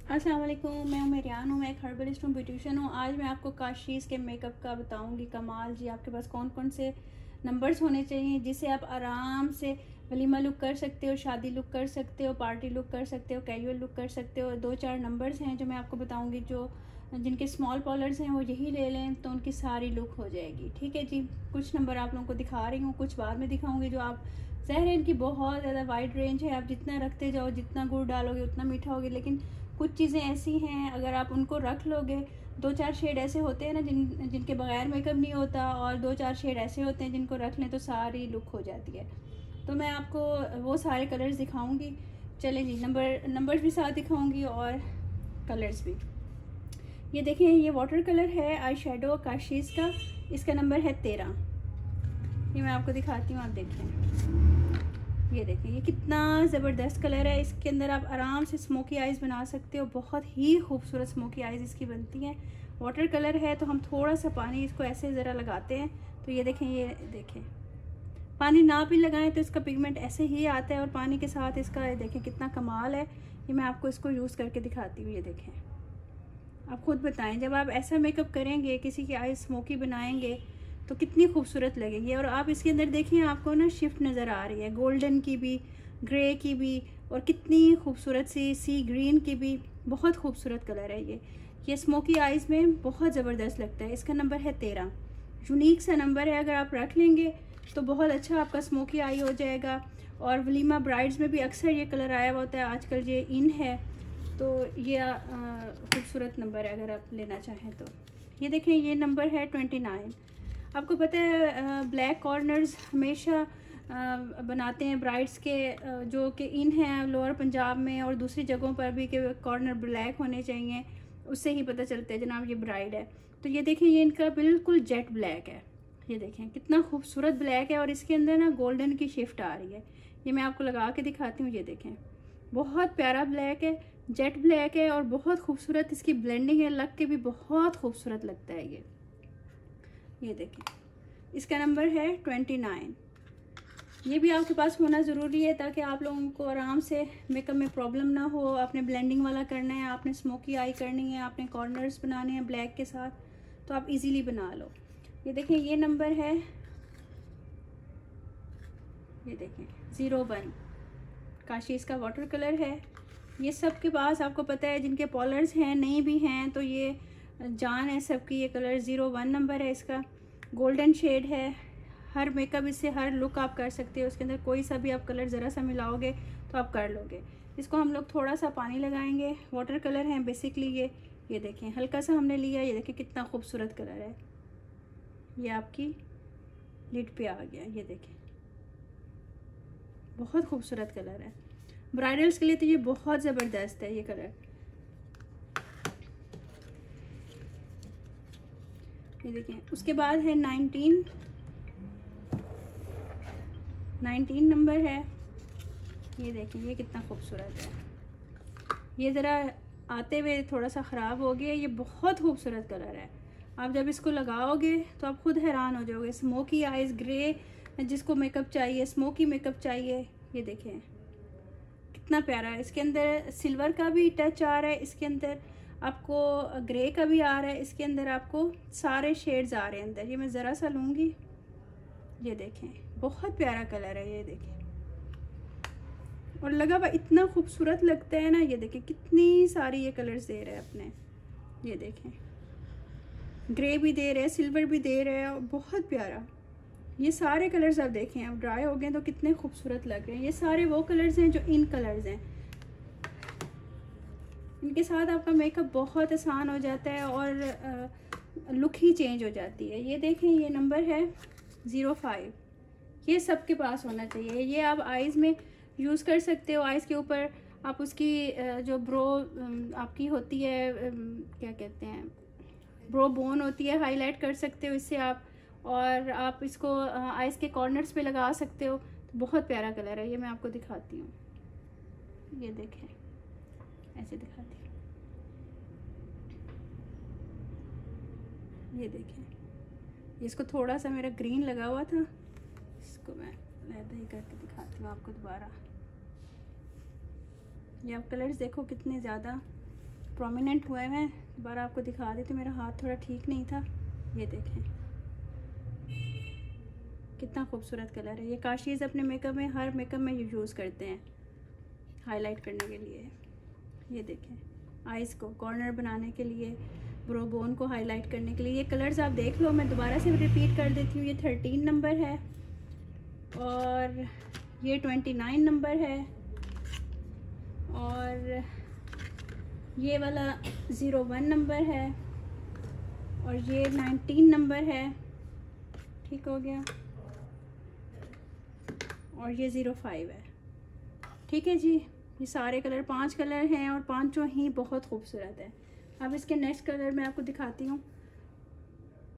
अस्सलाम वालेकुम, मैं मेरियान हूँ। मैं एक हर्बलिस्ट हूँ, ब्यूटिशियन हूँ। आज मैं आपको काशीज़ के मेकअप का बताऊँगी। कमाल जी, आपके पास कौन कौन से नंबर्स होने चाहिए जिससे आप आराम से वलीमा लुक कर सकते हो, शादी लुक कर सकते हो, पार्टी लुक कर सकते हो, कैजुअल लुक कर सकते हो। 2-4 नंबर्स हैं जो मैं आपको बताऊँगी। जो जिनके स्मॉल पॉलर्स हैं वो यही ले लें तो उनकी सारी लुक हो जाएगी। ठीक है जी। कुछ नंबर आप लोगों को दिखा रही हूँ, कुछ बाद में दिखाऊँगी। जो आप ज़हर है इनकी बहुत ज़्यादा वाइड रेंज है। आप जितना रखते जाओ, जितना गुड़ डालोगे उतना मीठा होगे। लेकिन कुछ चीज़ें ऐसी हैं, अगर आप उनको रख लोगे, 2-4 शेड ऐसे होते हैं ना जिनके बगैर मेकअप नहीं होता, और 2-4 शेड ऐसे होते हैं जिनको रख लें तो सारी लुक हो जाती है। तो मैं आपको वो सारे कलर्स दिखाऊंगी। चलें जी, नंबर्स भी साथ दिखाऊंगी और कलर्स भी। ये देखें, ये वाटर कलर है आई शेडो काशीज़ का। इसका नंबर है 13। ये मैं आपको दिखाती हूँ, आप देखें। ये देखें, ये कितना ज़बरदस्त कलर है। इसके अंदर आप आराम से स्मोकी आइज़ बना सकते हो। बहुत ही खूबसूरत स्मोकी आइज़ इसकी बनती हैं। वाटर कलर है तो हम थोड़ा सा पानी इसको ऐसे ज़रा लगाते हैं तो ये देखें, पानी ना भी लगाएं तो इसका पिगमेंट ऐसे ही आता है, और पानी के साथ इसका देखें कितना कमाल है। ये मैं आपको इसको यूज़ करके दिखाती हूँ। ये देखें, आप खुद बताएं, जब आप ऐसा मेकअप करेंगे, किसी की आइज़ स्मोकी बनाएंगे तो कितनी खूबसूरत लगेगी। और आप इसके अंदर देखिए, आपको ना शिफ्ट नज़र आ रही है, गोल्डन की भी, ग्रे की भी, और कितनी खूबसूरत सी ग्रीन की भी। बहुत खूबसूरत कलर है ये स्मोकी आइज़ में बहुत ज़बरदस्त लगता है। इसका नंबर है 13। यूनिक सा नंबर है, अगर आप रख लेंगे तो बहुत अच्छा आपका स्मोकी आई हो जाएगा। और वलीमा ब्राइड्स में भी अक्सर ये कलर आया हुआ होता है, आजकल ये इन है। तो ये खूबसूरत नंबर है अगर आप लेना चाहें तो। ये देखें, ये नंबर है 29। आपको पता है ब्लैक कॉर्नर्स हमेशा बनाते हैं ब्राइड्स के, जो कि इन हैं लोअर पंजाब में और दूसरी जगहों पर भी, कि कॉर्नर ब्लैक होने चाहिए। उससे ही पता चलता है जनाब ये ब्राइड है। तो ये देखें, ये इनका बिल्कुल जेट ब्लैक है। ये देखें कितना खूबसूरत ब्लैक है, और इसके अंदर ना गोल्डन की शिफ्ट आ रही है। ये मैं आपको लगा के दिखाती हूँ। ये देखें, बहुत प्यारा ब्लैक है, जेट ब्लैक है, और बहुत खूबसूरत इसकी ब्लेंडिंग है। लग के भी बहुत खूबसूरत लगता है ये देखें। इसका नंबर है 29। ये भी आपके पास होना ज़रूरी है ताकि आप लोगों को आराम से मेकअप में प्रॉब्लम ना हो। आपने ब्लेंडिंग वाला करना है, आपने स्मोकी आई करनी है, आपने कॉर्नर्स बनाने हैं ब्लैक के साथ, तो आप इजीली बना लो। ये देखें, ये नंबर है, ये देखें 01। काशीज़ का वाटर कलर है। ये सब के पास आपको पता है, जिनके पॉलर्स हैं, नहीं भी हैं तो ये जान है सबकी। ये कलर 01 नंबर है इसका। गोल्डन शेड है। हर मेकअप इससे, हर लुक आप कर सकते हो। उसके अंदर कोई सा भी आप कलर ज़रा सा मिलाओगे तो आप कर लोगे। इसको हम लोग थोड़ा सा पानी लगाएंगे। वाटर कलर है बेसिकली ये देखें, हल्का सा हमने लिया। ये देखें कितना खूबसूरत कलर है। ये आपकी लिड पे आ गया। ये देखें, बहुत खूबसूरत कलर है। ब्राइडल्स के लिए तो ये बहुत ज़बरदस्त है ये कलर। ये देखें, उसके बाद है 19 नंबर है। ये देखें, ये कितना खूबसूरत है। ये ज़रा आते हुए थोड़ा सा ख़राब हो गया। ये बहुत खूबसूरत कलर है। आप जब इसको लगाओगे तो आप खुद हैरान हो जाओगे। स्मोकी आइज़, ग्रे, जिसको मेकअप चाहिए, स्मोकी मेकअप चाहिए, ये देखें कितना प्यारा है। इसके अंदर सिल्वर का भी टच आ रहा है, इसके अंदर आपको ग्रे का भी आ रहा है, इसके अंदर आपको सारे शेड्स आ रहे हैं अंदर। ये मैं ज़रा सा लूँगी। ये देखें, बहुत प्यारा कलर है। ये देखें, और लगा हुआ इतना खूबसूरत लगता है ना। ये देखें कितनी सारी ये कलर्स दे रहे हैं अपने। ये देखें, ग्रे भी दे रहे हैं, सिल्वर भी दे रहे हैं, और बहुत प्यारा। ये सारे कलर्स आप देखें, अब ड्राई हो गए तो कितने खूबसूरत लग रहे हैं। ये सारे वो कलर्स हैं जो इन कलर्स हैं। इनके साथ आपका मेकअप बहुत आसान हो जाता है और लुक ही चेंज हो जाती है। ये देखें, ये नंबर है 05। ये सबके पास होना चाहिए। ये आप आइज़ में यूज़ कर सकते हो। आइज़ के ऊपर आप उसकी जो ब्रो आपकी होती है, क्या कहते हैं, ब्रो बोन होती है, हाईलाइट कर सकते हो इससे आप। और आप इसको आइज़ के कॉर्नर्स पे लगा सकते हो। तो बहुत प्यारा कलर है। ये मैं आपको दिखाती हूँ। ये देखें, ऐसे दिखाती हूँ। ये देखें, इसको थोड़ा सा मेरा ग्रीन लगा हुआ था, इसको मैं लहदा ही करके दिखाती हूँ आपको दोबारा। ये आप कलर्स देखो कितने ज़्यादा प्रोमिनेंट हुए हैं। दोबारा आपको दिखा देती, मेरा हाथ थोड़ा ठीक नहीं था। ये देखें कितना खूबसूरत कलर है। ये काशीज़ अपने मेकअप में, हर मेकअप में यूज़ करते हैं हाईलाइट करने के लिए। ये देखें आइज़ को कॉर्नर बनाने के लिए, ब्रो बोन को हाईलाइट करने के लिए। ये कलर्स आप देख लो, मैं दोबारा से रिपीट कर देती हूँ। ये 13 नंबर है और ये 29 नंबर है और ये वाला 01 नंबर है और ये 19 नंबर है, ठीक हो गया, और ये 05 है। ठीक है जी, ये सारे कलर 5 कलर हैं और पांचों ही बहुत खूबसूरत है। अब इसके नेक्स्ट कलर मैं आपको दिखाती हूँ।